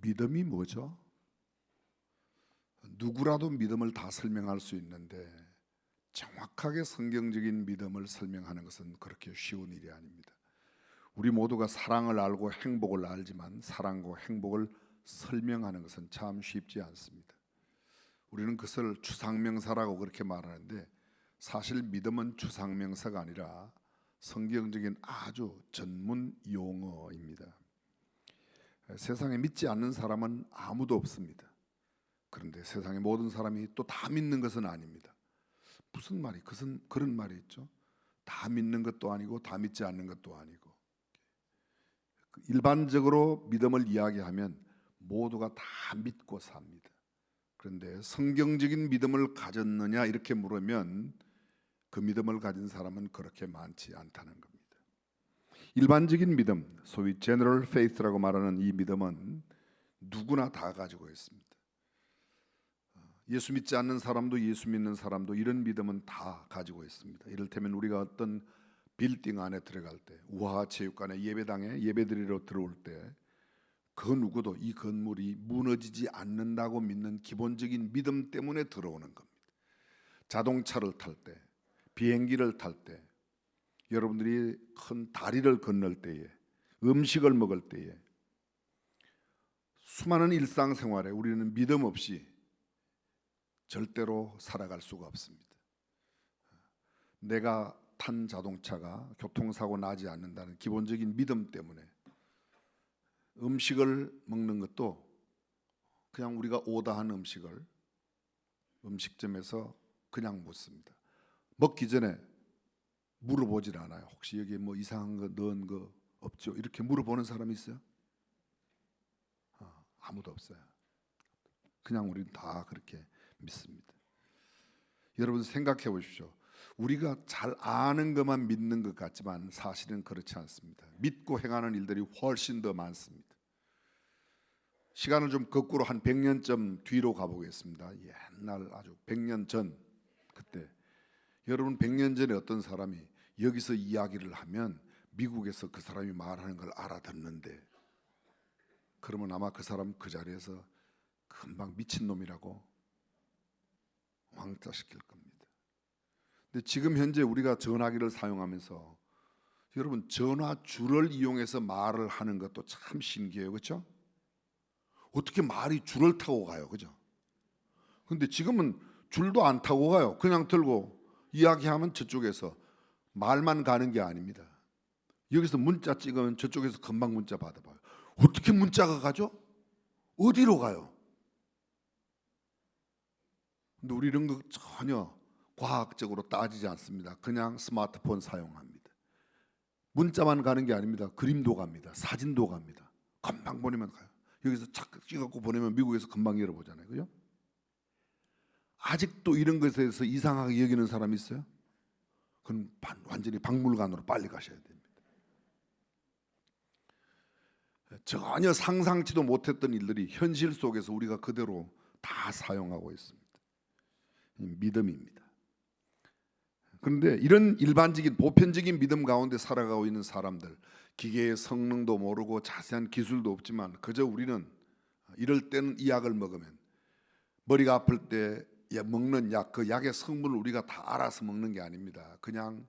믿음이 뭐죠? 누구라도 믿음을 다 설명할 수 있는데 정확하게 성경적인 믿음을 설명하는 것은 그렇게 쉬운 일이 아닙니다. 우리 모두가 사랑을 알고 행복을 알지만 사랑과 행복을 설명하는 것은 참 쉽지 않습니다. 우리는 그것을 추상명사라고 그렇게 말하는데 사실 믿음은 추상명사가 아니라 성경적인 아주 전문 용어입니다. 세상에 믿지 않는 사람은 아무도 없습니다. 그런데 세상의 모든 사람이 또 다 믿는 것은 아닙니다. 무슨 말이 그런 말이 있죠. 다 믿는 것도 아니고 다 믿지 않는 것도 아니고. 일반적으로 믿음을 이야기하면 모두가 다 믿고 삽니다. 그런데 성경적인 믿음을 가졌느냐 이렇게 물으면 그 믿음을 가진 사람은 그렇게 많지 않다는 겁니다. 일반적인 믿음, 소위 general faith라고 말하는 이 믿음은 누구나 다 가지고 있습니다. 예수 믿지 않는 사람도 예수 믿는 사람도 이런 믿음은 다 가지고 있습니다. 이를테면 우리가 어떤 빌딩 안에 들어갈 때, 우화체육관의 예배당에 예배드리러 들어올 때 그 누구도 이 건물이 무너지지 않는다고 믿는 기본적인 믿음 때문에 들어오는 겁니다. 자동차를 탈 때, 비행기를 탈 때, 여러분들이 큰 다리를 건널 때에, 음식을 먹을 때에, 수많은 일상생활에 우리는 믿음 없이 절대로 살아갈 수가 없습니다. 내가 탄 자동차가 교통사고 나지 않는다는 기본적인 믿음 때문에 음식을 먹는 것도 그냥 우리가 오다한 음식을 음식점에서 그냥 먹습니다. 먹기 전에 물어보질 않아요. 혹시 여기에 뭐 이상한 거 넣은 거 없죠? 이렇게 물어보는 사람이 있어요? 아무도 없어요. 그냥 우리는 다 그렇게 믿습니다. 여러분 생각해 보십시오. 우리가 잘 아는 것만 믿는 것 같지만 사실은 그렇지 않습니다. 믿고 행하는 일들이 훨씬 더 많습니다. 시간을 좀 거꾸로 한 100년쯤 뒤로 가보겠습니다. 옛날 아주 100년 전 그때 여러분 100년 전에 어떤 사람이 여기서 이야기를 하면 미국에서 그 사람이 말하는 걸 알아듣는데 그러면 아마 그 사람 그 자리에서 금방 미친놈이라고 왕따시킬 겁니다. 근데 지금 현재 우리가 전화기를 사용하면서 여러분 전화줄을 이용해서 말을 하는 것도 참 신기해요. 그렇죠? 어떻게 말이 줄을 타고 가요. 그죠? 근데 지금은 줄도 안 타고 가요. 그냥 들고 이야기하면 저쪽에서 말만 가는 게 아닙니다. 여기서 문자 찍으면 저쪽에서 금방 문자 받아봐요. 어떻게 문자가 가죠? 어디로 가요? 근데 우리 이런 거 전혀 과학적으로 따지지 않습니다. 그냥 스마트폰 사용합니다. 문자만 가는 게 아닙니다. 그림도 갑니다. 사진도 갑니다. 금방 보내면 가요. 여기서 착 찍어갖고 보내면 미국에서 금방 열어보잖아요. 그죠? 아직도 이런 것에 대해서 이상하게 여기는 사람이 있어요? 그건 완전히 박물관으로 빨리 가셔야 됩니다. 전혀 상상치도 못했던 일들이 현실 속에서 우리가 그대로 다 사용하고 있습니다. 믿음입니다. 그런데 이런 일반적인 보편적인 믿음 가운데 살아가고 있는 사람들, 기계의 성능도 모르고 자세한 기술도 없지만 그저 우리는 이럴 때는 이 약을 먹으면 머리가 아플 때 먹는 약, 그 약의 성분을 우리가 다 알아서 먹는 게 아닙니다. 그냥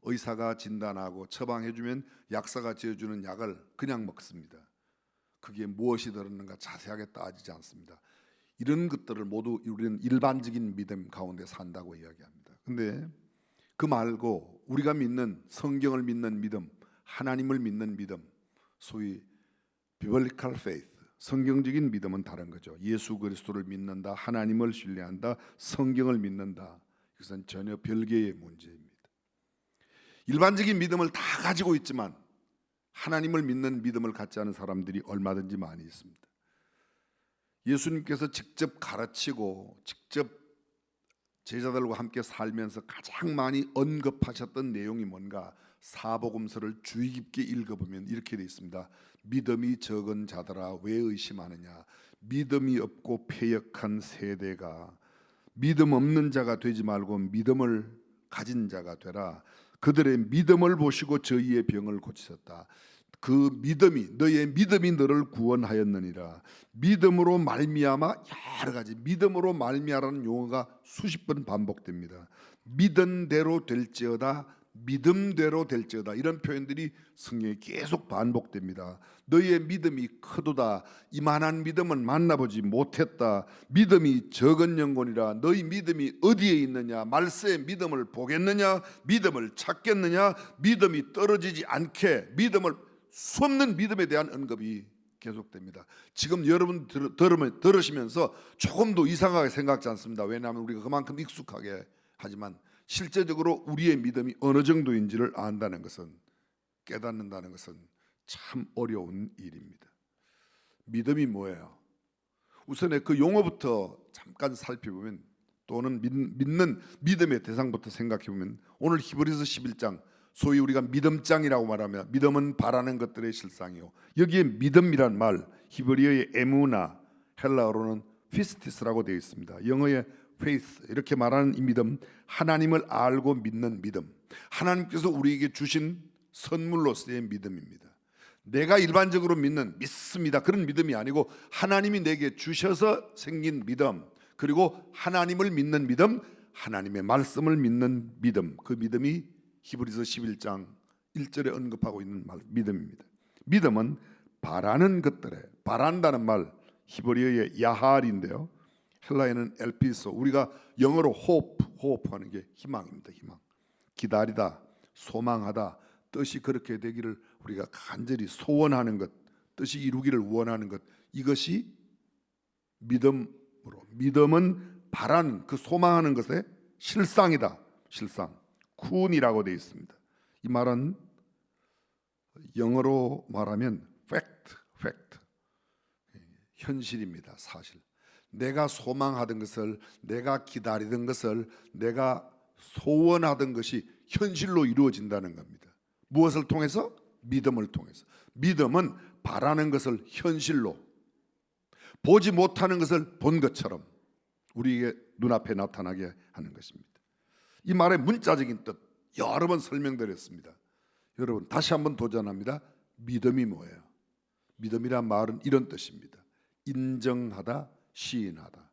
의사가 진단하고 처방해주면 약사가 지어주는 약을 그냥 먹습니다. 그게 무엇이 들었는가 자세하게 따지지 않습니다. 이런 것들을 모두 우리는 일반적인 믿음 가운데 산다고 이야기합니다. 근데 그 말고 우리가 믿는 성경을 믿는 믿음, 하나님을 믿는 믿음, 소위 biblical faith, 성경적인 믿음은 다른 거죠. 예수 그리스도를 믿는다, 하나님을 신뢰한다, 성경을 믿는다. 이것은 전혀 별개의 문제입니다. 일반적인 믿음을 다 가지고 있지만 하나님을 믿는 믿음을 갖지 않은 사람들이 얼마든지 많이 있습니다. 예수님께서 직접 가르치고 직접 제자들과 함께 살면서 가장 많이 언급하셨던 내용이 뭔가 사복음서를 주의 깊게 읽어보면 이렇게 되어 있습니다. 믿음이 적은 자들아 왜 의심하느냐. 믿음이 없고 패역한 세대가 믿음 없는 자가 되지 말고 믿음을 가진 자가 되라. 그들의 믿음을 보시고 저희의 병을 고치셨다. 그 믿음이 너의 믿음이 너를 구원하였느니라. 믿음으로 말미암아 여러 가지 믿음으로 말미암아라는 용어가 수십 번 반복됩니다. 믿은 대로 될지어다, 믿음대로 될지어다, 이런 표현들이 성경에 계속 반복됩니다. 너의 믿음이 크도다, 이만한 믿음은 만나보지 못했다, 믿음이 적은 영혼이라. 너희 믿음이 어디에 있느냐, 말세에 믿음을 보겠느냐, 믿음을 찾겠느냐, 믿음이 떨어지지 않게, 믿음을 수없는 믿음에 대한 언급이 계속됩니다. 지금 여러분 들으시면서 조금도 이상하게 생각지 않습니다. 왜냐하면 우리가 그만큼 익숙하게 하지만 실제적으로 우리의 믿음이 어느 정도인지를 안다는 것은, 깨닫는다는 것은 참 어려운 일입니다. 믿음이 뭐예요? 우선에 그 용어부터 잠깐 살펴보면, 또는 믿는 믿음의 대상부터 생각해 보면, 오늘 히브리서 11장, 소위 우리가 믿음장이라고 말하면 믿음은 바라는 것들의 실상이요, 여기에 믿음이란 말 히브리어의 에무나, 헬라어로는 피스티스라고 되어 있습니다. 영어의 faith, 이렇게 말하는 이 믿음, 하나님을 알고 믿는 믿음, 하나님께서 우리에게 주신 선물로서의 믿음입니다. 내가 일반적으로 믿습니다, 그런 믿음이 아니고 하나님이 내게 주셔서 생긴 믿음, 그리고 하나님을 믿는 믿음, 하나님의 말씀을 믿는 믿음, 그 믿음이 히브리서 11장 1절에 언급하고 있는 믿음입니다. 믿음은 바라는 것들에, 바란다는 말 히브리어의 야할인데요, 헬라에는 엘피소, 우리가 영어로 호흡하는 게 희망입니다. 희망, 기다리다, 소망하다, 뜻이 그렇게 되기를 우리가 간절히 소원하는 것, 뜻이 이루기를 원하는 것, 이것이 믿음으로, 믿음은 바라는, 그 소망하는 것의 실상이다. 실상, 쿤이라고 되어 있습니다. 이 말은 영어로 말하면 fact, 현실입니다. 사실 내가 소망하던 것을, 내가 기다리던 것을, 내가 소원하던 것이 현실로 이루어진다는 겁니다. 무엇을 통해서? 믿음을 통해서. 믿음은 바라는 것을 현실로, 보지 못하는 것을 본 것처럼 우리에게 눈앞에 나타나게 하는 것입니다. 이 말의 문자적인 뜻 여러 번 설명드렸습니다. 여러분 다시 한번 도전합니다. 믿음이 뭐예요? 믿음이란 말은 이런 뜻입니다. 인정하다, 시인하다.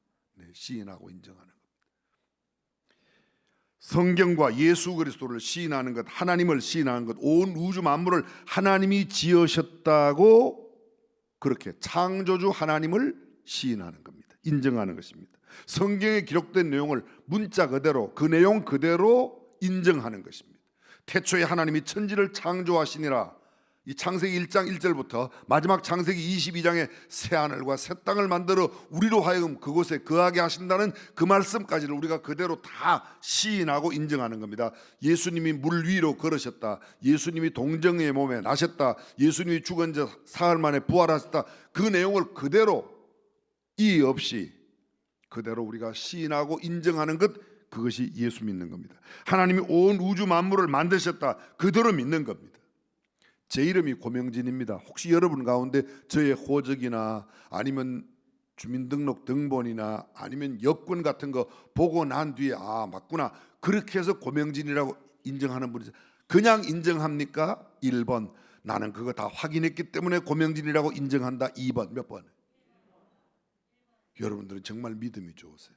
시인하고 인정하는 것. 성경과 예수 그리스도를 시인하는 것, 하나님을 시인하는 것, 온 우주 만물을 하나님이 지으셨다고, 그렇게 창조주 하나님을 시인하는 겁니다. 인정하는 것입니다. 성경에 기록된 내용을 문자 그대로, 그 내용 그대로 인정하는 것입니다. 태초에 하나님이 천지를 창조하시니라, 이 창세기 1장 1절부터 마지막 창세기 22장에 새하늘과 새 땅을 만들어 우리로 하여금 그곳에 거하게 하신다는 그 말씀까지를 우리가 그대로 다 시인하고 인정하는 겁니다. 예수님이 물 위로 걸으셨다, 예수님이 동정의 몸에 나셨다, 예수님이 죽은 자 사흘 만에 부활하셨다, 그 내용을 그대로 이의 없이 그대로 우리가 시인하고 인정하는 것, 그것이 예수 믿는 겁니다. 하나님이 온 우주 만물을 만드셨다, 그대로 믿는 겁니다. 제 이름이 고명진입니다. 혹시 여러분 가운데 저의 호적이나 아니면 주민등록 등본이나 아니면 여권 같은 거 보고 난 뒤에 아 맞구나, 그렇게 해서 고명진이라고 인정하는 분이 그냥 인정합니까? 1번, 나는 그거 다 확인했기 때문에 고명진이라고 인정한다. 2번, 몇 번? 여러분들은 정말 믿음이 좋으세요.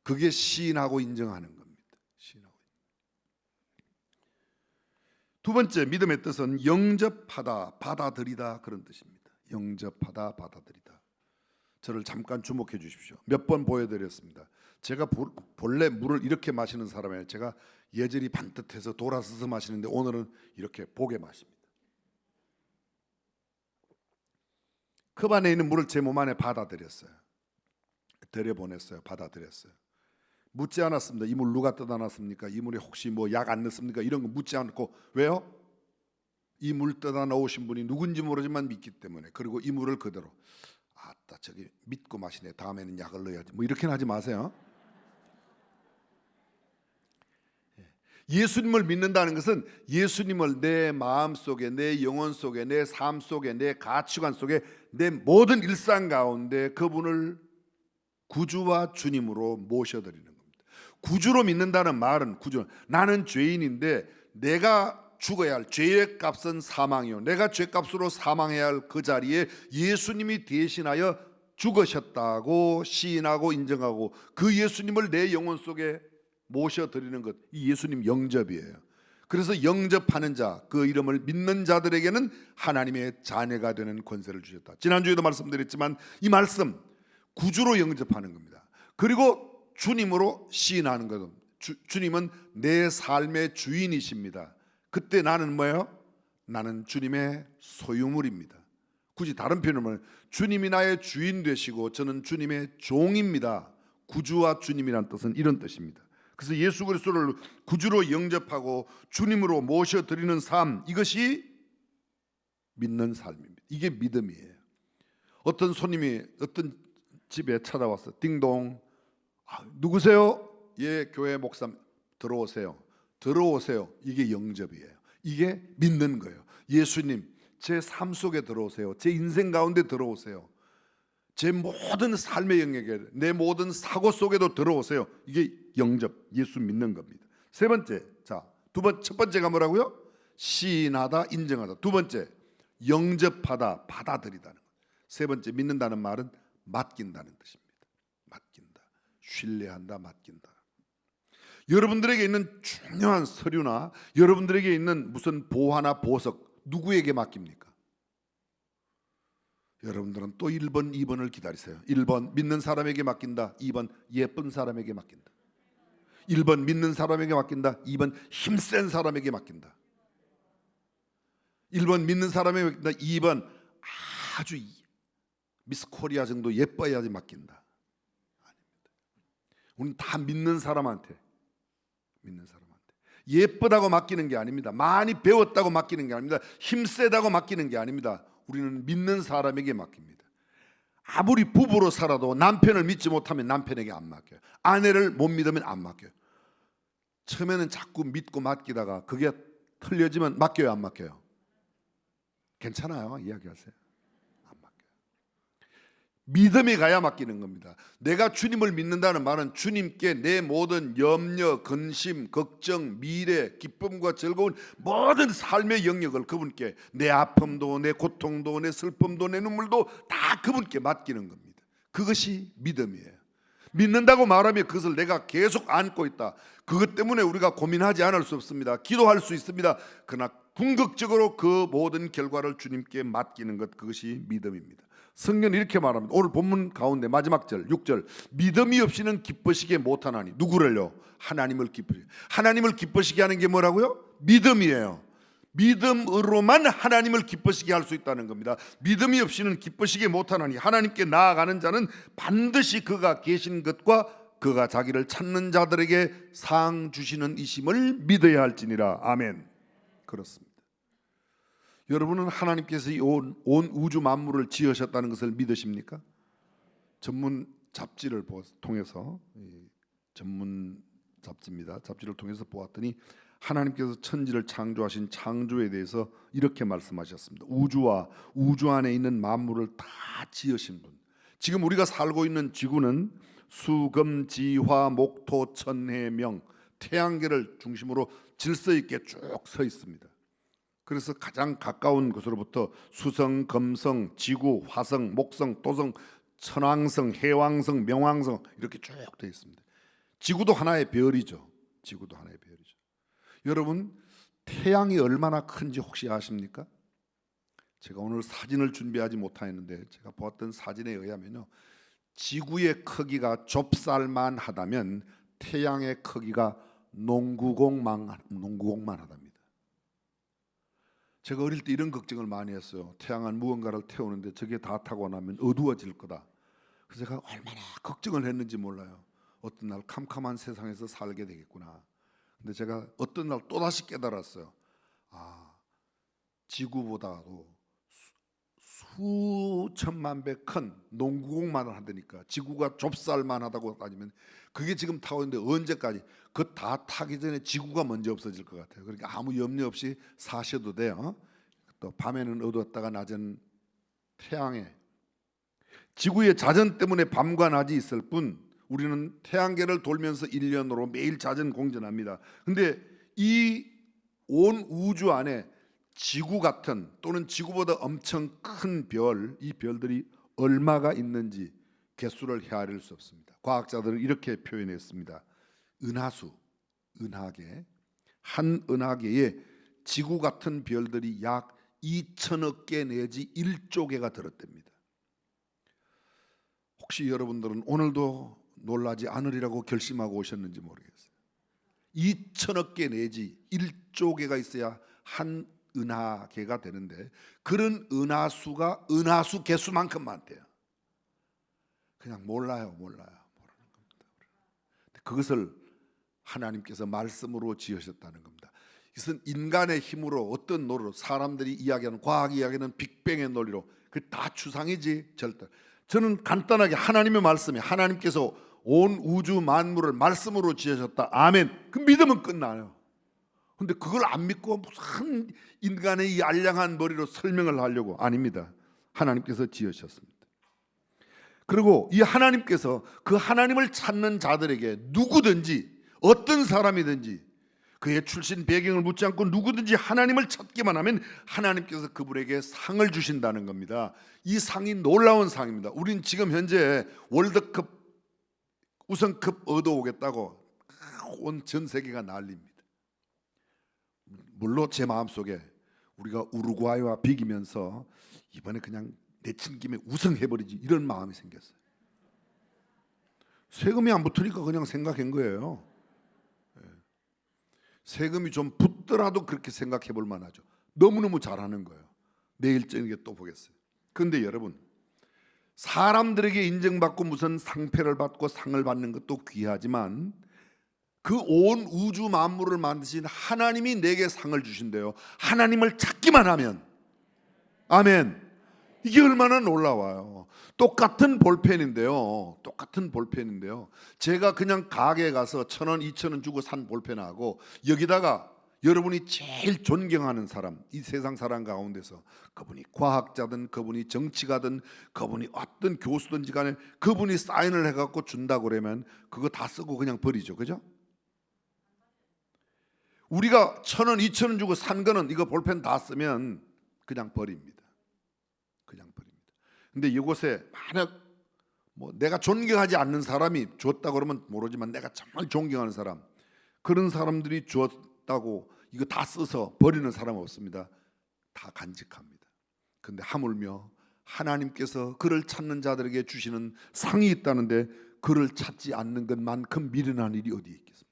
그게 시인하고 인정하는 겁니다. 시인하고. 두 번째 믿음의 뜻은 영접하다, 받아들이다, 그런 뜻입니다. 영접하다, 받아들이다. 저를 잠깐 주목해 주십시오. 몇 번 보여드렸습니다. 제가 본래 물을 이렇게 마시는 사람이에요. 제가 예절이 반듯해서 돌아서서 마시는데 오늘은 이렇게 보게 마십니다. 컵 안에 있는 물을 제 몸 안에 받아들였어요. 들여보냈어요. 받아들였어요. 묻지 않았습니다. 이 물 누가 떠다 놨습니까? 이 물에 혹시 뭐 약 안 넣습니까? 이런 거 묻지 않고, 왜요? 이 물 떠다 놓으신 분이 누군지 모르지만 믿기 때문에. 그리고 이 물을 그대로, 아따 저기 믿고 마시네, 다음에는 약을 넣어야지, 뭐 이렇게는 하지 마세요. 예수님을 믿는다는 것은 예수님을 내 마음 속에, 내 영혼 속에, 내 삶 속에, 내 가치관 속에, 내 모든 일상 가운데 그분을 구주와 주님으로 모셔드리는 겁니다. 구주로 믿는다는 말은, 구주, 나는 죄인인데 내가 죽어야 할 죄의 값은 사망이요 내가 죄값으로 사망해야 할 그 자리에 예수님이 대신하여 죽으셨다고 시인하고 인정하고 그 예수님을 내 영혼 속에 모셔드리는 것, 이 예수님 영접이에요. 그래서 영접하는 자, 그 이름을 믿는 자들에게는 하나님의 자녀가 되는 권세를 주셨다. 지난주에도 말씀드렸지만 이 말씀 구주로 영접하는 겁니다. 그리고 주님으로 시인하는 것. 주님은 내 삶의 주인이십니다. 그때 나는 뭐예요? 나는 주님의 소유물입니다. 굳이 다른 표현을 주님이 나의 주인 되시고 저는 주님의 종입니다. 구주와 주님이란 뜻은 이런 뜻입니다. 그래서 예수 그리스도를 구주로 영접하고 주님으로 모셔드리는 삶, 이것이 믿는 삶입니다. 이게 믿음이에요. 어떤 손님이 어떤 집에 찾아왔어. 띵동. 누구세요? 예, 교회 목사. 들어오세요. 들어오세요. 이게 영접이에요. 이게 믿는 거예요. 예수님, 제 삶 속에 들어오세요. 제 인생 가운데 들어오세요. 제 모든 삶의 영역에, 내 모든 사고 속에도 들어오세요. 이게 영접, 예수 믿는 겁니다. 세 번째, 첫 번째가 뭐라고요? 시인하다, 인정하다. 두 번째, 영접하다, 받아들이다는 것. 세 번째, 믿는다는 말은 맡긴다는 뜻입니다. 맡긴다, 신뢰한다, 맡긴다. 여러분들에게 있는 중요한 서류나 여러분들에게 있는 무슨 보화나 보석, 누구에게 맡깁니까? 여러분들은 또 1번, 2번을 기다리세요. 1번 믿는 사람에게 맡긴다. 2번 예쁜 사람에게 맡긴다. 1번 믿는 사람에게 맡긴다. 2번 힘센 사람에게 맡긴다. 1번 믿는 사람에게 맡긴다. 2번 아주 미스 코리아 정도 예뻐야지 맡긴다. 아닙니다. 우리는 다 믿는 사람한테 예쁘다고 맡기는 게 아닙니다. 많이 배웠다고 맡기는 게 아닙니다. 힘세다고 맡기는 게 아닙니다. 우리는 믿는 사람에게 맡깁니다. 아무리 부부로 살아도 남편을 믿지 못하면 남편에게 안 맡겨요. 아내를 못 믿으면 안 맡겨요. 처음에는 자꾸 믿고 맡기다가 그게 틀려지면 맡겨요, 안 맡겨요? 괜찮아요, 이야기하세요. 안 맡겨요. 믿음이 가야 맡기는 겁니다. 내가 주님을 믿는다는 말은 주님께 내 모든 염려, 근심, 걱정, 미래, 기쁨과 즐거운 모든 삶의 영역을 그분께, 내 아픔도 내 고통도 내 슬픔도 내 눈물도 다 그분께 맡기는 겁니다. 그것이 믿음이에요. 믿는다고 말하면 그것을 내가 계속 안고 있다, 그것 때문에 우리가 고민하지 않을 수 없습니다. 기도할 수 있습니다. 그러나 궁극적으로 그 모든 결과를 주님께 맡기는 것, 그것이 믿음입니다. 성경은 이렇게 말합니다. 오늘 본문 가운데 마지막 절 6절, 믿음이 없이는 기쁘시게 못하나니. 누구를요? 하나님을 기쁘시게. 하나님을 기쁘시게 하는 게 뭐라고요? 믿음이에요. 믿음으로만 하나님을 기쁘시게 할 수 있다는 겁니다. 믿음이 없이는 기쁘시게 못하나니. 하나님께 나아가는 자는 반드시 그가 계신 것과 그가 자기를 찾는 자들에게 상 주시는 이심을 믿어야 할지니라. 아멘. 그렇습니다. 여러분은 하나님께서 이 온 우주 만물을 지으셨다는 것을 믿으십니까? 전문 잡지를 통해서, 전문 잡지입니다. 잡지를 통해서 보았더니 하나님께서 천지를 창조하신 창조에 대해서 이렇게 말씀하셨습니다. 우주와 우주 안에 있는 만물을 다 지으신 분. 지금 우리가 살고 있는 지구는 수금지화 목토 천해명, 태양계를 중심으로 질서 있게 쭉 서 있습니다. 그래서 가장 가까운 것으로부터 수성, 금성, 지구, 화성, 목성, 토성, 천왕성, 해왕성, 명왕성 이렇게 쭉 되어 있습니다. 지구도 하나의 별이죠. 지구도 하나의 별이죠. 여러분, 태양이 얼마나 큰지 혹시 아십니까? 제가 오늘 사진을 준비하지 못하였는데 제가 보았던 사진에 의하면요, 지구의 크기가 좁쌀만 하다면 태양의 크기가 농구공만 하답니다. 제가 어릴 때 이런 걱정을 많이 했어요. 태양은 무언가를 태우는데 저게 다 타고 나면 어두워질 거다. 그래서 제가 얼마나 걱정을 했는지 몰라요. 어떤 날 캄캄한 세상에서 살게 되겠구나. 근데 제가 어떤 날 또다시 깨달았어요. 지구보다도 수천만 배 큰 농구공만을 한다니까. 지구가 좁쌀만 하다고 따지면 그게 지금 타고 있는데 언제까지? 그 다 타기 전에 지구가 먼저 없어질 것 같아요. 그러니까 아무 염려 없이 사셔도 돼요. 또 밤에는 어두웠다가 낮은 태양에, 지구의 자전 때문에 밤과 낮이 있을 뿐 우리는 태양계를 돌면서 1년으로 매일 자전 공전합니다. 근데 이 온 우주 안에 지구 같은 또는 지구보다 엄청 큰 별, 이 별들이 얼마가 있는지 개수를 헤아릴 수 없습니다. 과학자들은 이렇게 표현했습니다. 은하수, 은하계, 한 은하계에 지구 같은 별들이 약 2천억 개 내지 1조 개가 들었답니다. 혹시 여러분들은 오늘도 놀라지 않으리라고 결심하고 오셨는지 모르겠어요. 2천억 개 내지 1조 개가 있어야 한 은하계가 되는데, 그런 은하수가 은하수 개수만큼 많대요. 그냥 몰라요. 모르는 겁니다. 그것을 하나님께서 말씀으로 지으셨다는 겁니다. 이것은 인간의 힘으로 어떤 논리로, 사람들이 이야기하는 과학 이야기는 빅뱅의 논리로, 그 다 추상이지 절대. 저는 간단하게 하나님의 말씀이, 하나님께서 온 우주 만물을 말씀으로 지으셨다, 아멘, 그 믿으면 끝나요. 근데 그걸 안 믿고 무슨 인간의 이 알량한 머리로 설명을 하려고, 아닙니다. 하나님께서 지으셨습니다. 그리고 이 하나님께서 그 하나님을 찾는 자들에게 누구든지 어떤 사람이든지 그의 출신 배경을 묻지 않고 누구든지 하나님을 찾기만 하면 하나님께서 그분에게 상을 주신다는 겁니다. 이 상이 놀라운 상입니다. 우린 지금 현재 월드컵 우승컵 얻어오겠다고 온 전 세계가 난립니다. 물론 제 마음속에 우리가 우루과이와 비기면서 이번에 그냥 내친 김에 우승해버리지, 이런 마음이 생겼어요. 세금이 안 붙으니까 그냥 생각한 거예요. 세금이 좀 붙더라도 그렇게 생각해 볼 만하죠. 너무너무 잘하는 거예요. 내일 저녁에 또 보겠어요. 그런데 여러분, 사람들에게 인정받고 무슨 상패를 받고 상을 받는 것도 귀하지만 그 온 우주 만물을 만드신 하나님이 내게 상을 주신대요. 하나님을 찾기만 하면. 아멘. 이게 얼마나 놀라워요. 똑같은 볼펜인데요. 제가 그냥 가게에 가서 1,000원, 2,000원 주고 산 볼펜하고 여기다가 여러분이 제일 존경하는 사람, 이 세상 사람 가운데서 그분이 과학자든 그분이 정치가든 그분이 어떤 교수든지 간에 그분이 사인을 해갖고 준다고 그러면 그거 다 쓰고 그냥 버리죠. 그죠? 우리가 1,000원, 2,000원 주고 산 거는 이거 볼펜 다 쓰면 그냥 버립니다. 근데 이곳에 만약 내가 존경하지 않는 사람이 줬다 그러면 모르지만 내가 정말 존경하는 사람, 그런 사람들이 줬다고 이거 다 써서 버리는 사람 없습니다. 다 간직합니다. 근데 하물며 하나님께서 그를 찾는 자들에게 주시는 상이 있다는데 그를 찾지 않는 것만큼 미련한 일이 어디 있겠습니까?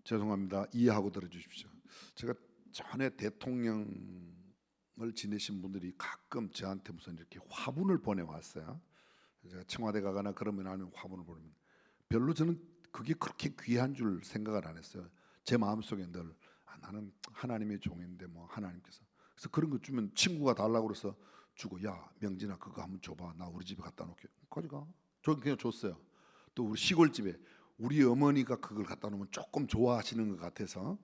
죄송합니다. 이해하고 들어주십시오. 제가 전에 대통령을 지내신 분들이 가끔 저한테 무슨 이렇게 화분을 보내왔어요. 제가 청와대 가거나 그러면 하는 화분을 보내면 별로 저는 그게 그렇게 귀한 줄 생각을 안 했어요. 제 마음속에 늘 나는 하나님의 종인데 하나님께서, 그래서 그런 거 주면 친구가 달라고 그래서 주고, 야 명진아 그거 한번 줘봐, 나 우리 집에 갖다 놓게. 가져가. 저 그냥 줬어요. 또 우리 시골집에 우리 어머니가 그걸 갖다 놓으면 조금 좋아하시는 것 같아서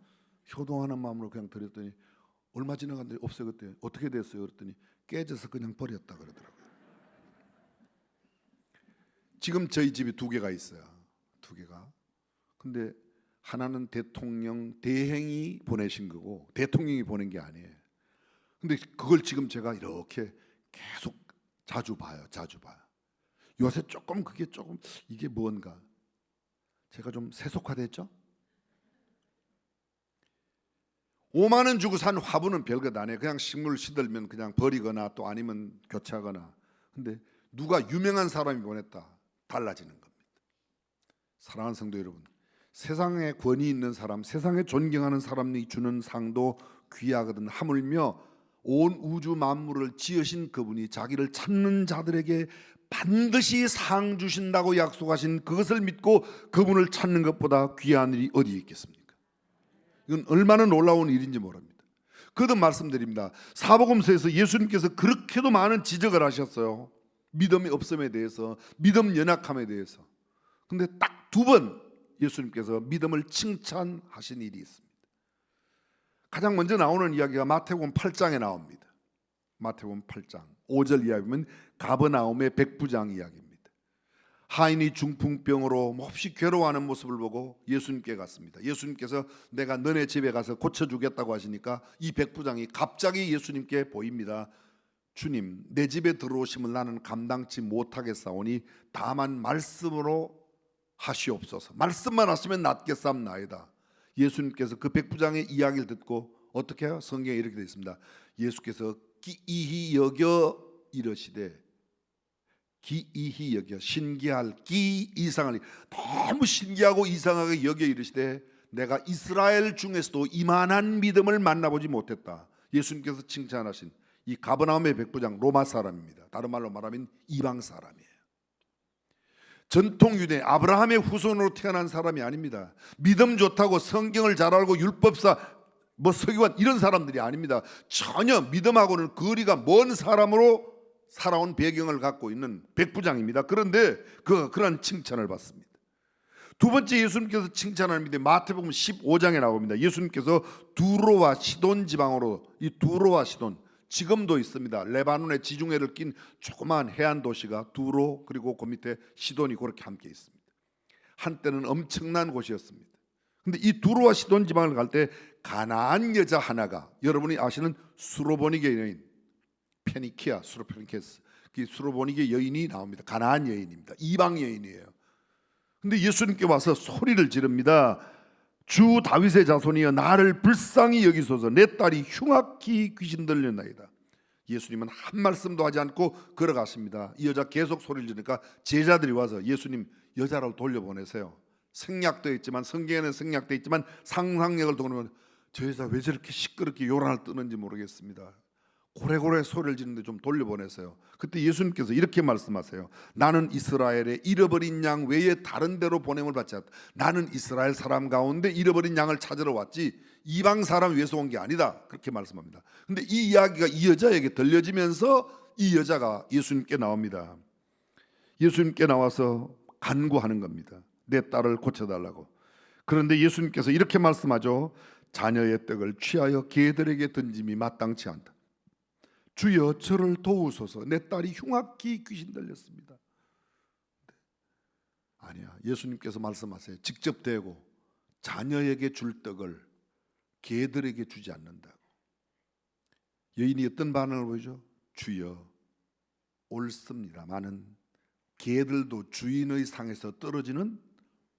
효도하는 마음으로 그냥 드렸더니 얼마 지나갔는데 없어요. 그때 어떻게 됐어요? 그랬더니 깨져서 그냥 버렸다 그러더라고요. 지금 저희 집에 2개가 있어요. 2개가. 근데 하나는 대통령 대행이 보내신 거고 대통령이 보낸 게 아니에요. 근데 그걸 지금 제가 이렇게 계속 자주 봐요. 요새 조금 그게 조금 이게 뭔가 제가 좀 세속화됐죠? 5만 원 주고 산 화분은 별것 아니에요. 그냥 식물 시들면 그냥 버리거나 또 아니면 교체하거나. 근데 누가 유명한 사람이 보냈다, 달라지는 겁니다. 사랑하는 성도 여러분, 세상에 권위 있는 사람, 세상에 존경하는 사람이 주는 상도 귀하거든. 하물며 온 우주 만물을 지으신 그분이 자기를 찾는 자들에게 반드시 상 주신다고 약속하신 그것을 믿고 그분을 찾는 것보다 귀한 일이 어디 있겠습니까? 이건 얼마나 놀라운 일인지 모릅니다. 거듭 말씀드립니다. 사복음서에서 예수님께서 그렇게도 많은 지적을 하셨어요. 믿음의 없음에 대해서, 믿음 연약함에 대해서. 근데 딱 2번 예수님께서 믿음을 칭찬하신 일이 있습니다. 가장 먼저 나오는 이야기가 마태복음 8장에 나옵니다. 마태복음 8장 5절 이야기면 가버나움의 백부장 이야기입니다. 하인이 중풍병으로 몹시 괴로워하는 모습을 보고 예수님께 갔습니다. 예수님께서 내가 너네 집에 가서 고쳐주겠다고 하시니까 이 백부장이 갑자기 예수님께 보입니다. 주님, 내 집에 들어오시면 나는 감당치 못하겠사오니 다만 말씀으로 하시옵소서. 말씀만 하시면 낫겠사옵나이다. 예수님께서 그 백부장의 이야기를 듣고 어떻게 해요? 성경에 이렇게 되어 있습니다. 예수께서 기이히 여겨 이르시되, 기이히 여겨, 신기할, 기 이상할, 너무 신기하고 이상하게 여겨 이르시되 내가 이스라엘 중에서도 이만한 믿음을 만나보지 못했다. 예수님께서 칭찬하신 이 가버나움의 백부장, 로마 사람입니다. 다른 말로 말하면 이방 사람이에요. 전통 유대 아브라함의 후손으로 태어난 사람이 아닙니다. 믿음 좋다고 성경을 잘 알고 율법사 서기관 이런 사람들이 아닙니다. 전혀 믿음하고는 거리가 먼 사람으로 살아온 배경을 갖고 있는 백부장입니다. 그런데 그런 칭찬을 받습니다. 두 번째 예수님께서 칭찬하는 믿음, 마태복음 15장에 나옵니다. 예수님께서 두로와 시돈 지방으로, 이 두로와 시돈 지금도 있습니다. 레바논의 지중해를 낀 조그마한 해안 도시가 두로, 그리고 그 밑에 시돈이 그렇게 함께 있습니다. 한때는 엄청난 곳이었습니다. 근데 이 두로와 시돈 지방을 갈 때 가나안 여자 하나가, 여러분이 아시는 수로보니게 여인, 페니키아, 수로페니케스, 그 수로보니게 여인이 나옵니다. 가나안 여인입니다. 이방 여인이에요. 근데 예수님께 와서 소리를 지릅니다. 주 다윗의 자손이여 나를 불쌍히 여기소서. 내 딸이 흉악히 귀신 들렸나이다. 예수님은 한 말씀도 하지 않고 걸어가십니다. 이 여자 계속 소리를 지르니까 제자들이 와서 예수님 여자를 돌려보내세요. 생략되어 있지만, 성경에는 생략되어 있지만 상상력을 동원하면 저 여자 왜 저렇게 시끄럽게 요란을 뜨는지 모르겠습니다. 고래고래 소리를 지르는데 좀 돌려보내세요. 그때 예수님께서 이렇게 말씀하세요. 나는 이스라엘의 잃어버린 양 외에 다른 데로 보냄을 받지 않았다. 나는 이스라엘 사람 가운데 잃어버린 양을 찾으러 왔지 이방 사람 위해서 온 게 아니다. 그렇게 말씀합니다. 근데 이 이야기가 이 여자에게 들려지면서 이 여자가 예수님께 나옵니다. 예수님께 나와서 간구하는 겁니다. 내 딸을 고쳐달라고. 그런데 예수님께서 이렇게 말씀하죠. 자녀의 떡을 취하여 개들에게 던짐이 마땅치 않다. 주여 저를 도우소서. 내 딸이 흉악히 귀신 들렸습니다. 아니야, 예수님께서 말씀하세요. 직접 대고 자녀에게 줄 떡을 개들에게 주지 않는다고. 여인이 어떤 반응을 보이죠? 주여 옳습니다마는 개들도 주인의 상에서 떨어지는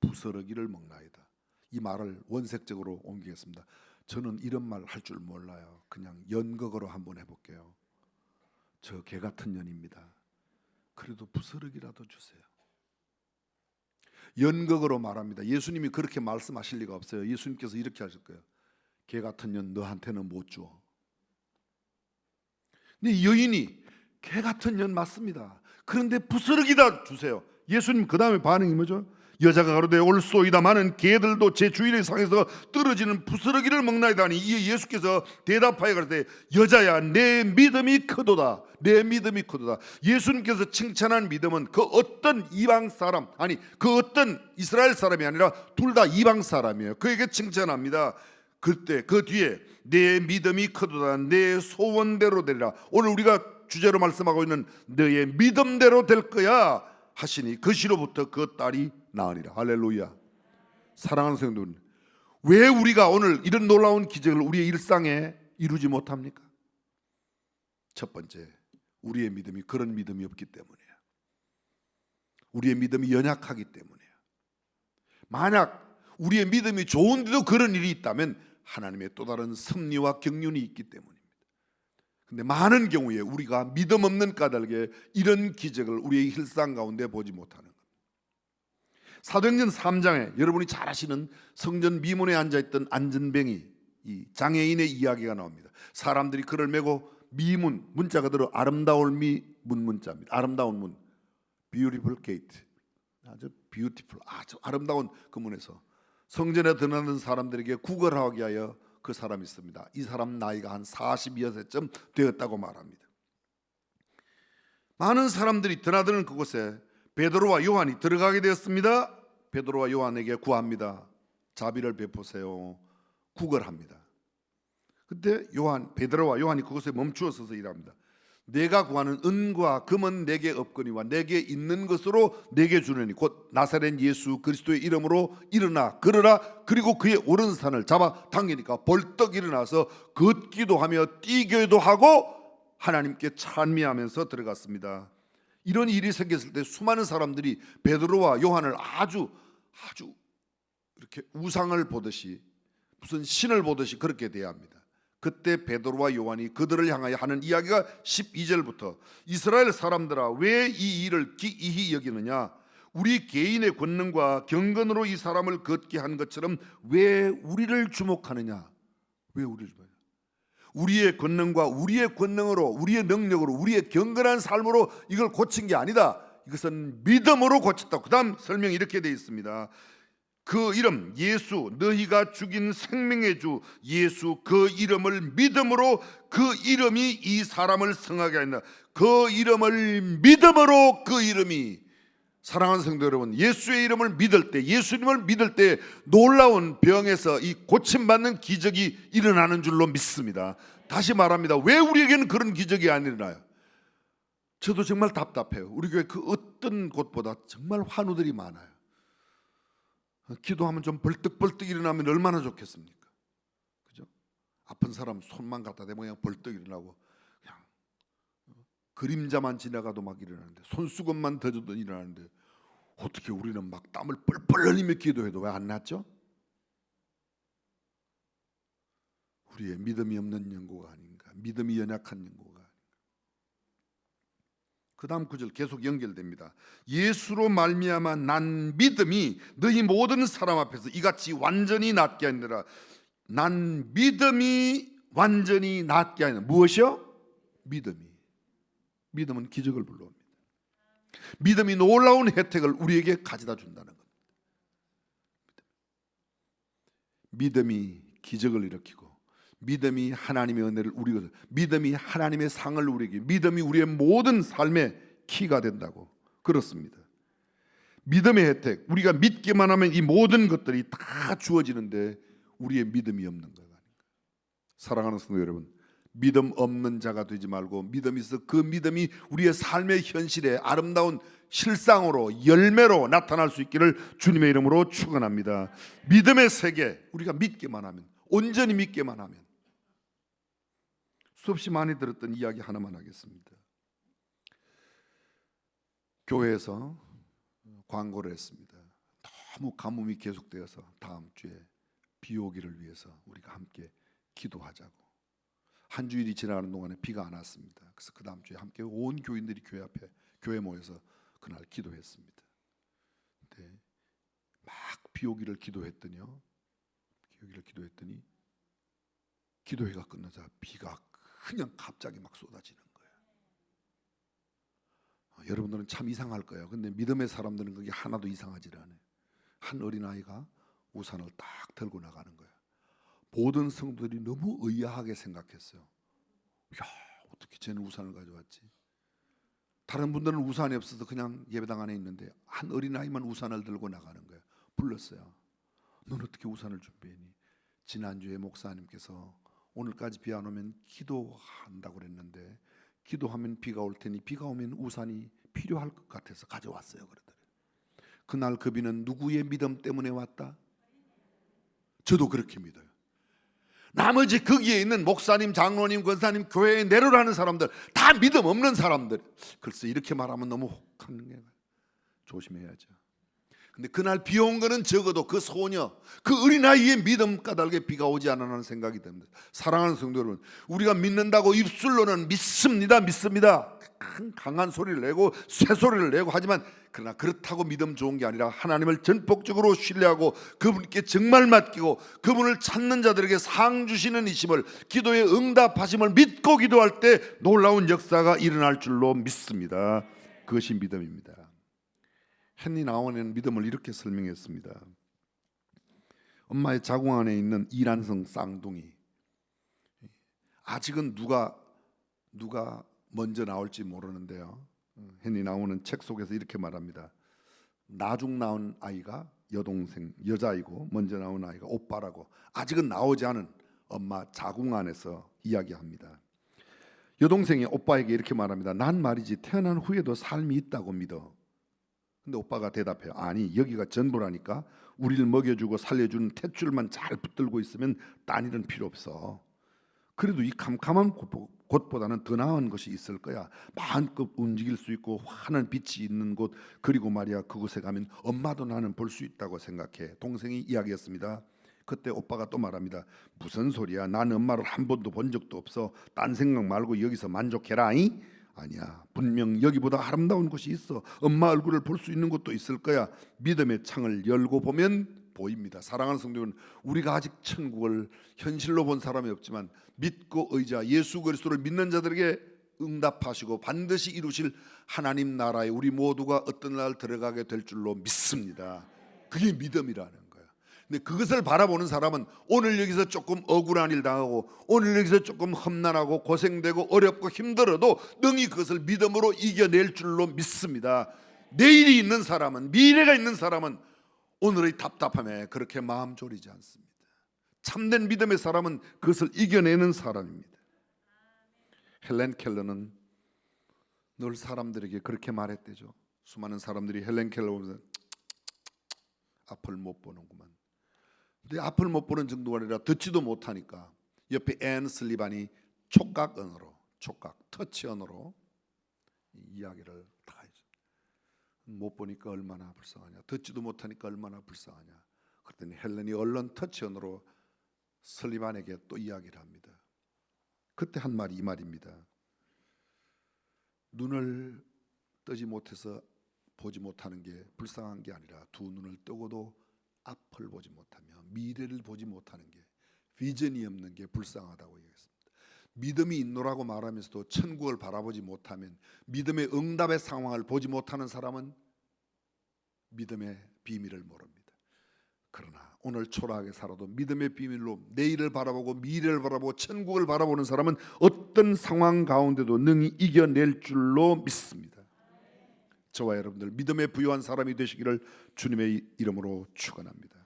부스러기를 먹나이다. 이 말을 원색적으로 옮기겠습니다. 저는 이런 말 할 줄 몰라요. 그냥 연극으로 한번 해볼게요. 저 개 같은 년입니다. 그래도 부스러기라도 주세요. 연극으로 말합니다. 예수님이 그렇게 말씀하실 리가 없어요. 예수님께서 이렇게 하실 거예요. 개 같은 년 너한테는 못 줘. 근데 여인이 개 같은 년 맞습니다. 그런데 부스러기다 주세요. 예수님 그 다음에 반응이 뭐죠? 여자가 가로되 옳소이다마는 개들도 제 주인의 상에서 떨어지는 부스러기를 먹나이다니. 이에 예수께서 대답하여 가로되 여자야 내 믿음이 크도다. 내 믿음이 크도다. 예수님께서 칭찬한 믿음은 그 어떤 이방 사람, 아니 그 어떤 이스라엘 사람이 아니라 둘 다 이방 사람이에요. 그에게 칭찬합니다. 그때 그 뒤에 내 믿음이 크도다. 내 소원대로 되리라. 오늘 우리가 주제로 말씀하고 있는 너의 믿음대로 될 거야 하시니 그 시로부터 그 딸이 나으리라. 할렐루야. 사랑하는 성도들, 왜 우리가 오늘 이런 놀라운 기적을 우리의 일상에 이루지 못합니까? 첫 번째, 우리의 믿음이 그런 믿음이 없기 때문이에요. 우리의 믿음이 연약하기 때문이에요. 만약 우리의 믿음이 좋은데도 그런 일이 있다면 하나님의 또 다른 섭리와 경륜이 있기 때문입니다. 근데 많은 경우에 우리가 믿음 없는 까닭에 이런 기적을 우리의 일상 가운데 보지 못하는 겁니다. 사도행전 3장에 여러분이 잘 아시는 성전 미문에 앉아있던 안전뱅이, 이 장애인의 이야기가 나옵니다. 사람들이 그를 메고 미문, 문자 그대로 아름다울 문 문자입니다. 아름다운 문, beautiful gate, 아주 beautiful, 아주 아름다운 그 문에서 성전에 들어가는 사람들에게 구걸하게 하여 그 사람이 있습니다. 이 사람 나이가 한 42세쯤 되었다고 말합니다. 많은 사람들이 드나드는 그곳에 베드로와 요한이 들어가게 되었습니다. 베드로와 요한에게 구합니다. 자비를 베푸세요. 구걸합니다. 그때 베드로와 요한이 그곳에 멈추어 서서 일합니다. 내가 구하는 은과 금은 내게 없거니와 내게 있는 것으로 내게 주느니 곧 나사렛 예수 그리스도의 이름으로 일어나 걸으라. 그리고 그의 오른산을 잡아 당기니까 벌떡 일어나서 걷기도 하며 뛰기도 하고 하나님께 찬미하면서 들어갔습니다. 이런 일이 생겼을 때 수많은 사람들이 베드로와 요한을 아주 이렇게 우상을 보듯이, 무슨 신을 보듯이 그렇게 대합니다. 그때 베드로와 요한이 그들을 향하여 하는 이야기가 12절부터 이스라엘 사람들아 왜 이 일을 기이히 여기느냐, 우리 개인의 권능과 경건으로 이 사람을 걷게 한 것처럼 왜 우리를 주목하느냐. 왜 우리를 주목하느냐. 우리의 권능과 우리의 권능으로, 우리의 능력으로, 우리의 경건한 삶으로 이걸 고친 게 아니다. 이것은 믿음으로 고쳤다. 그 다음 설명이 이렇게 되어 있습니다. 그 이름 예수, 너희가 죽인 생명의 주 예수, 그 이름을 믿음으로, 그 이름이 이 사람을 성하게 한다. 그 이름을 믿음으로, 그 이름이, 사랑하는 성도 여러분, 예수의 이름을 믿을 때, 예수님을 믿을 때 놀라운 병에서 이 고침받는 기적이 일어나는 줄로 믿습니다. 다시 말합니다. 왜 우리에게는 그런 기적이 안 일어나요? 저도 정말 답답해요. 우리 교회 그 어떤 곳보다 정말 환우들이 많아요. 기도하면 좀 벌떡벌떡 일어나면 얼마나 좋겠습니까? 그죠? 아픈 사람 손만 갖다 대면 그냥 벌떡 일어나고, 그냥 그림자만 지나가도 막 일어나는데, 손수건만 더줘도 일어나는데, 어떻게 우리는 막 땀을 뻘뻘 흘리며 기도해도 왜 안 낫죠? 우리의 믿음이 없는 연고가 아닌가, 믿음이 연약한 연고가 아닌가. 그 다음 구절 계속 연결됩니다. 예수로 말미암아 난 믿음이 너희 모든 사람 앞에서 이같이 완전히 낫게 하느라. 난 믿음이 완전히 낫게 하느라. 무엇이요? 믿음은 기적을 불러옵니다. 믿음이 놀라운 혜택을 우리에게 가져다 준다는 겁니다. 믿음이 기적을 일으키고, 믿음이 하나님의 은혜를 우리가, 믿음이 하나님의 상을 우리에게, 믿음이 우리의 모든 삶의 키가 된다고. 그렇습니다. 믿음의 혜택, 우리가 믿기만 하면 이 모든 것들이 다 주어지는데 우리의 믿음이 없는 것 아닌가. 사랑하는 성도 여러분, 믿음 없는 자가 되지 말고 믿음이 있어 그 믿음이 우리의 삶의 현실에 아름다운 실상으로, 열매로 나타날 수 있기를 주님의 이름으로 축원합니다. 믿음의 세계, 우리가 믿기만 하면, 온전히 믿기만 하면. 수없이 많이 들었던 이야기 하나만 하겠습니다. 교회에서 광고를 했습니다. 너무 가뭄이 계속되어서 다음 주에 비 오기를 위해서 우리가 함께 기도하자고. 한 주일이 지나가는 동안에 비가 안 왔습니다. 그래서 그 다음 주에 함께 온 교인들이 교회 앞에, 교회 모여서 그날 기도했습니다. 근데 막 비 오기를 기도했더니요, 기도회가 끝나자 비가 그냥 갑자기 막 쏟아지는 거예요. 여러분들은 참 이상할 거예요. 근데 믿음의 사람들은 그게 하나도 이상하지 않아요. 한 어린아이가 우산을 딱 들고 나가는 거예요. 모든 성도들이 너무 의아하게 생각했어요. 야, 어떻게 쟤는 우산을 가져왔지? 다른 분들은 우산이 없어서 그냥 예배당 안에 있는데 한 어린아이만 우산을 들고 나가는 거예요. 불렀어요. 넌 어떻게 우산을 준비했니? 지난주에 목사님께서 오늘까지 비 안 오면 기도한다고 그랬는데, 기도하면 비가 올 테니 비가 오면 우산이 필요할 것 같아서 가져왔어요. 그러더래요. 그날 그 비는 누구의 믿음 때문에 왔다? 저도 그렇게 믿어요. 나머지 거기에 있는 목사님, 장로님, 권사님, 교회에 내로라는 사람들 다 믿음 없는 사람들. 글쎄 이렇게 말하면 너무 혹하는 게, 조심해야죠. 근데 그날 비 온 거는 적어도 그 소녀, 그 어린아이의 믿음 까닭에 비가 오지 않았다는 생각이 듭니다. 사랑하는 성도 여러분, 우리가 믿는다고 입술로는 믿습니다, 큰 강한 소리를 내고 쇠소리를 내고 하지만, 그러나 그렇다고 믿음 좋은 게 아니라 하나님을 전폭적으로 신뢰하고 그분께 정말 맡기고 그분을 찾는 자들에게 상 주시는 이심을, 기도의 응답하심을 믿고 기도할 때 놀라운 역사가 일어날 줄로 믿습니다. 그것이 믿음입니다. 헨리 나원은 믿음을 이렇게 설명했습니다. 엄마의 자궁 안에 있는 이란성 쌍둥이, 아직은 누가 먼저 나올지 모르는데요, 헨리 나원은 책 속에서 이렇게 말합니다. 나중 나온 아이가 여동생, 여자이고 먼저 나온 아이가 오빠라고 아직은 나오지 않은 엄마 자궁 안에서 이야기합니다. 여동생이 오빠에게 이렇게 말합니다. 난 말이지 태어난 후에도 삶이 있다고 믿어. 근데 오빠가 대답해요. 아니, 여기가 전부라니까. 우리를 먹여주고 살려주는 탯줄만 잘 붙들고 있으면 딴 일은 필요 없어. 그래도 이 캄캄한 곳보다는 더 나은 것이 있을 거야. 마음껏 움직일 수 있고 환한 빛이 있는 곳, 그리고 말이야 그곳에 가면 엄마도 나는 볼 수 있다고 생각해. 동생이 이야기했습니다. 그때 오빠가 또 말합니다. 무슨 소리야? 난 엄마를 한 번도 본 적도 없어. 딴 생각 말고 여기서 만족해라. 이? 아니야, 분명 여기보다 아름다운 곳이 있어. 엄마 얼굴을 볼 수 있는 곳도 있을 거야. 믿음의 창을 열고 보면 보입니다. 사랑하는 성도 여러분, 우리가 아직 천국을 현실로 본 사람이 없지만 믿고 의지하 예수 그리스도를 믿는 자들에게 응답하시고 반드시 이루실 하나님 나라에 우리 모두가 어떤 날 들어가게 될 줄로 믿습니다. 그게 믿음이라는 거예요. 근데 그것을 바라보는 사람은 오늘 여기서 조금 억울한 일 당하고 오늘 여기서 조금 험난하고 고생되고 어렵고 힘들어도 능히 그것을 믿음으로 이겨낼 줄로 믿습니다. 내일이 있는 사람은, 미래가 있는 사람은 오늘의 답답함에 그렇게 마음 졸이지 않습니다. 참된 믿음의 사람은 그것을 이겨내는 사람입니다. 헬렌 켈러는 늘 사람들에게 그렇게 말했대죠. 수많은 사람들이 헬렌 켈러 보면서 앞을 못 보는구만. 근데 앞을 못 보는 정도가 아니라 듣지도 못하니까 옆에 앤 슬리반이 촉각 언어로, 촉각, 터치 언어로 이야기를 다 해줘. 못 보니까 얼마나 불쌍하냐, 듣지도 못하니까 얼마나 불쌍하냐. 그랬더니 헬렌이 얼른 터치 언어로 슬리반에게 또 이야기를 합니다. 그때 한 말이 이 말입니다. 눈을 뜨지 못해서 보지 못하는 게 불쌍한 게 아니라 두 눈을 뜨고도 앞을 보지 못하며 미래를 보지 못하는 게, 비전이 없는 게 불쌍하다고 얘기했습니다. 믿음이 있노라고 말하면서도 천국을 바라보지 못하면, 믿음의 응답의 상황을 보지 못하는 사람은 믿음의 비밀을 모릅니다. 그러나 오늘 초라하게 살아도 믿음의 비밀로 내일을 바라보고 미래를 바라보고 천국을 바라보는 사람은 어떤 상황 가운데도 능히 이겨낼 줄로 믿습니다. 저와 여러분들 믿음에 부유한 사람이 되시기를 주님의 이름으로 축원합니다.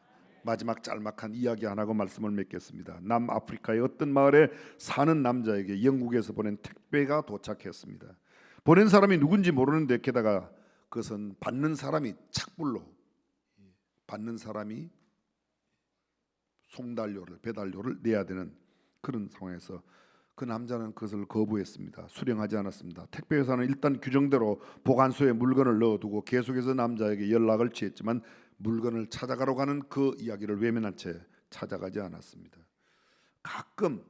마지막 짤막한 이야기 하나 하고 말씀을 맺겠습니다. 남아프리카의 어떤 마을에 사는 남자에게 영국에서 보낸 택배가 도착했습니다. 보낸 사람이 누군지 모르는데 게다가 그것은 받는 사람이 착불로, 받는 사람이 송달료를, 배달료를 내야 되는 그런 상황에서 그 남자는 그것을 거부했습니다. 수령하지 않았습니다. 택배회사는 일단 규정대로 보관소에 물건을 넣어두고 계속해서 남자에게 연락을 취했지만 물건을 찾아가러 가는 그 이야기를 외면한 채 찾아가지 않았습니다. 가끔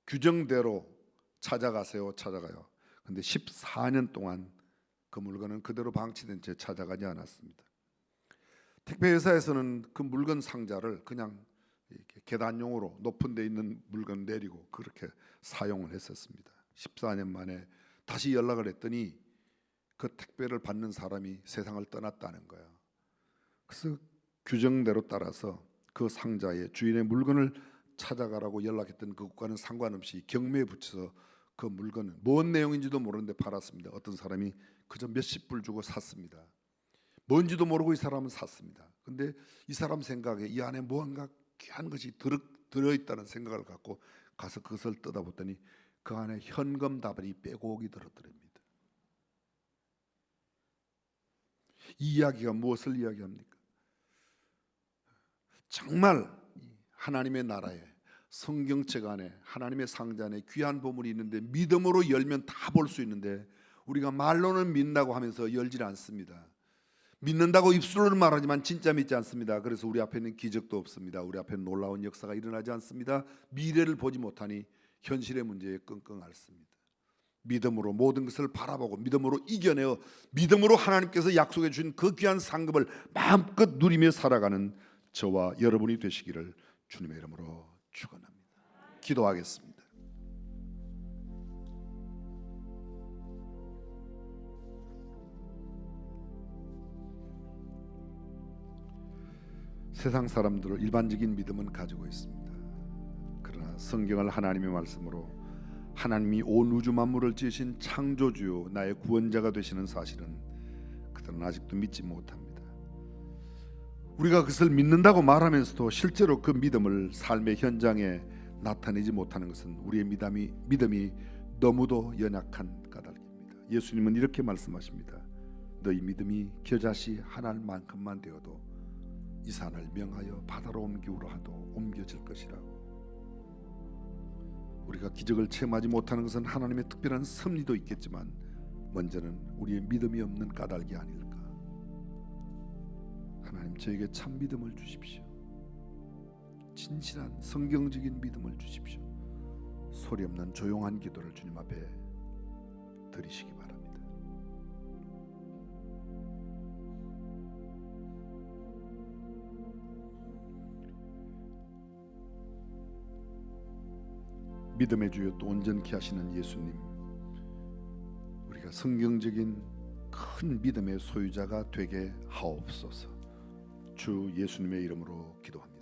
규정대로 찾아가세요, 찾아가요. 근데 14년 동안 그 물건은 그대로 방치된 채 찾아가지 않았습니다. 택배회사에서는 그 물건 상자를 그냥 이렇게 계단용으로 높은 데 있는 물건 내리고 그렇게 사용을 했었습니다. 14년 만에 다시 연락을 했더니 그 택배를 받는 사람이 세상을 떠났다는 거예요. 그래서 규정대로 따라서 그 상자에 주인의 물건을 찾아가라고 연락했던 그것과는 상관없이 경매에 붙여서 그 물건은 뭔 내용인지도 모르는데 팔았습니다. 어떤 사람이 그저 몇십 불 주고 샀습니다. 뭔지도 모르고 이 사람은 샀습니다. 근데 이 사람 생각에 이 안에 무언가 귀한 것이 들어있다는 생각을 갖고 가서 그것을 뜯어봤더니 그 안에 현금 다발이 빼곡히 들어있더랍니다. 이 이야기가 무엇을 이야기합니까? 정말 하나님의 나라에 성경책 안에 하나님의 상자 안에 귀한 보물이 있는데 믿음으로 열면 다 볼 수 있는데 우리가 말로는 믿는다고 하면서 열질 않습니다. 믿는다고 입술로는 말하지만 진짜 믿지 않습니다. 그래서 우리 앞에는 기적도 없습니다. 우리 앞에는 놀라운 역사가 일어나지 않습니다. 미래를 보지 못하니 현실의 문제에 끙끙 앓습니다. 믿음으로 모든 것을 바라보고 믿음으로 이겨내어 믿음으로 하나님께서 약속해 주신 그 귀한 상급을 마음껏 누리며 살아가는 저와 여러분이 되시기를 주님의 이름으로 축원합니다. 기도하겠습니다. 세상 사람들은 일반적인 믿음은 가지고 있습니다. 그러나 성경을 하나님의 말씀으로 하나님이 온 우주 만물을 지으신 창조주요 나의 구원자가 되시는 사실은 그들은 아직도 믿지 못합니다. 우리가 그것을 믿는다고 말하면서도 실제로 그 믿음을 삶의 현장에 나타내지 못하는 것은 우리의 믿음이 너무도 연약한 까닭입니다. 예수님은 이렇게 말씀하십니다. 너희 믿음이 겨자씨 하나만큼만 되어도 이 산을 명하여 바다로 옮기우라 하도 옮겨질 것이라고. 우리가 기적을 체험하지 못하는 것은 하나님의 특별한 섭리도 있겠지만 먼저는 우리의 믿음이 없는 까닭이 아닐까. 하나님, 저에게 참 믿음을 주십시오. 진실한 성경적인 믿음을 주십시오. 소리 없는 조용한 기도를 주님 앞에 드리시기 바랍니다. 믿음의 주여 또 온전케 하시는 예수님, 우리가 성경적인 큰 믿음의 소유자가 되게 하옵소서. 주 예수님의 이름으로 기도합니다.